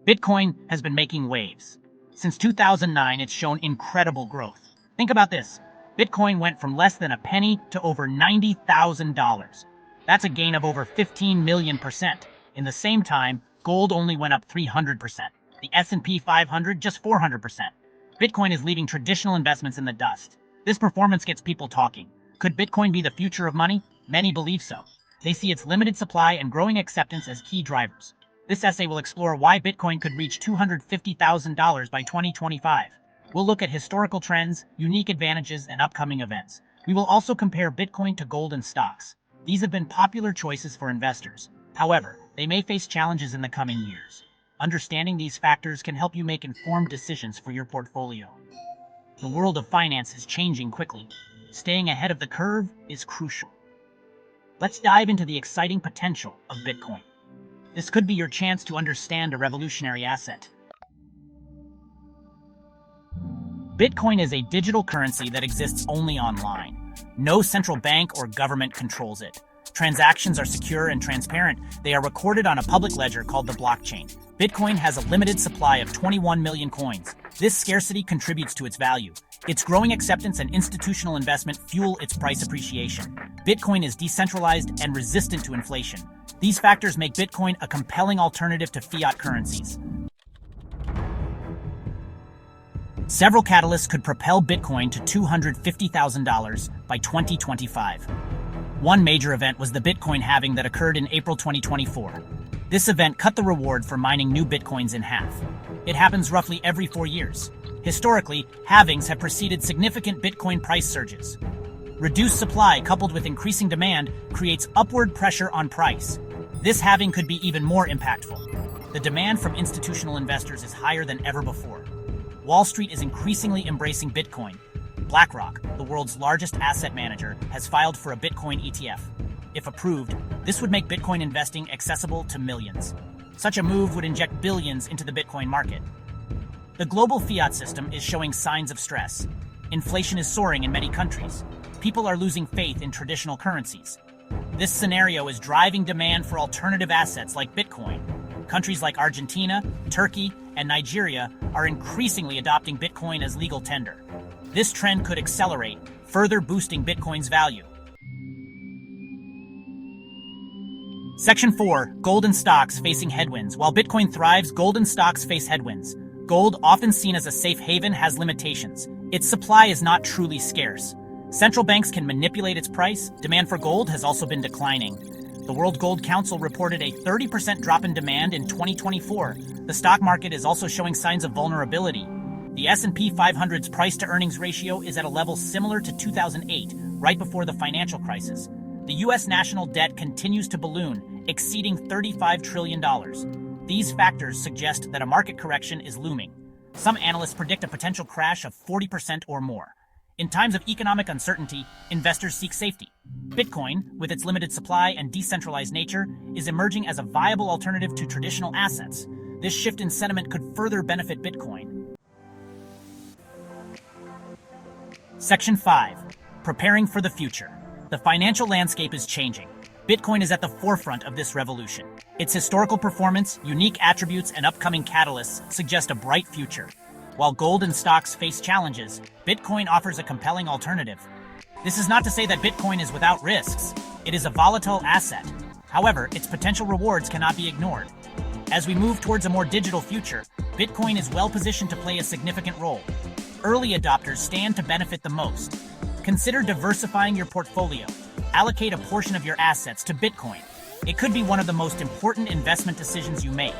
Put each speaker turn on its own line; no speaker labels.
Bitcoin has been making waves. Since 2009, it's shown incredible growth. Think about this. Bitcoin went from less than a penny to over $90,000. That's a gain of over 15 million%. In the same time, gold only went up 300%. The S&P 500 just 400%. Bitcoin is leaving traditional investments in the dust. This performance gets people talking. Could Bitcoin be the future of money? Many believe so. They see its limited supply and growing acceptance as key drivers. This essay will explore why Bitcoin could reach $250,000 by 2025. We'll look at historical trends, unique advantages, and upcoming events. We will also compare Bitcoin to gold and stocks. These have been popular choices for investors. However, they may face challenges in the coming years. Understanding these factors can help you make informed decisions for your portfolio. The world of finance is changing quickly. Staying ahead of the curve is crucial. Let's dive into the exciting potential of Bitcoin. This could be your chance to understand a revolutionary asset. Bitcoin is a digital currency that exists only online. No central bank or government controls it. Transactions are secure and transparent. They are recorded on a public ledger called the blockchain. Bitcoin has a limited supply of 21 million coins. This scarcity contributes to its value. Its growing acceptance and institutional investment fuel its price appreciation. Bitcoin is decentralized and resistant to inflation. These factors make Bitcoin a compelling alternative to fiat currencies. Several catalysts could propel Bitcoin to $250,000 by 2025. One major event was the Bitcoin halving that occurred in April 2024. This event cut the reward for mining new Bitcoins in half. It happens roughly every 4 years. Historically, halvings have preceded significant Bitcoin price surges. Reduced supply coupled with increasing demand creates upward pressure on price. This halving could be even more impactful. The demand from institutional investors is higher than ever before. Wall Street is increasingly embracing Bitcoin. BlackRock, the world's largest asset manager, has filed for a Bitcoin ETF. If approved, this would make Bitcoin investing accessible to millions. Such a move would inject billions into the Bitcoin market. The global fiat system is showing signs of stress. Inflation is soaring in many countries. People are losing faith in traditional currencies. This scenario is driving demand for alternative assets like Bitcoin. Countries like Argentina, Turkey, and Nigeria are increasingly adopting Bitcoin as legal tender. This trend could accelerate, further boosting Bitcoin's value. Section 4. Gold and stocks facing headwinds. While Bitcoin thrives, gold and stocks face headwinds. Gold, often seen as a safe haven, has limitations. Its supply is not truly scarce. Central banks can manipulate its price. Demand for gold has also been declining. The World Gold Council reported a 30% drop in demand in 2024. The stock market is also showing signs of vulnerability. The S&P 500's price-to-earnings ratio is at a level similar to 2008, right before the financial crisis. The U.S. national debt continues to balloon, exceeding $35 trillion. These factors suggest that a market correction is looming. Some analysts predict a potential crash of 40% or more. In times of economic uncertainty, investors seek safety. Bitcoin, with its limited supply and decentralized nature, is emerging as a viable alternative to traditional assets. This shift in sentiment could further benefit Bitcoin. Section 5. Preparing for the future. The financial landscape is changing. Bitcoin is at the forefront of this revolution. Its historical performance, unique attributes, and upcoming catalysts suggest a bright future. While gold and stocks face challenges, Bitcoin offers a compelling alternative. This is not to say that Bitcoin is without risks. It is a volatile asset. However, its potential rewards cannot be ignored. As we move towards a more digital future, Bitcoin is well positioned to play a significant role. Early adopters stand to benefit the most. Consider diversifying your portfolio. Allocate a portion of your assets to Bitcoin. It could be one of the most important investment decisions you make.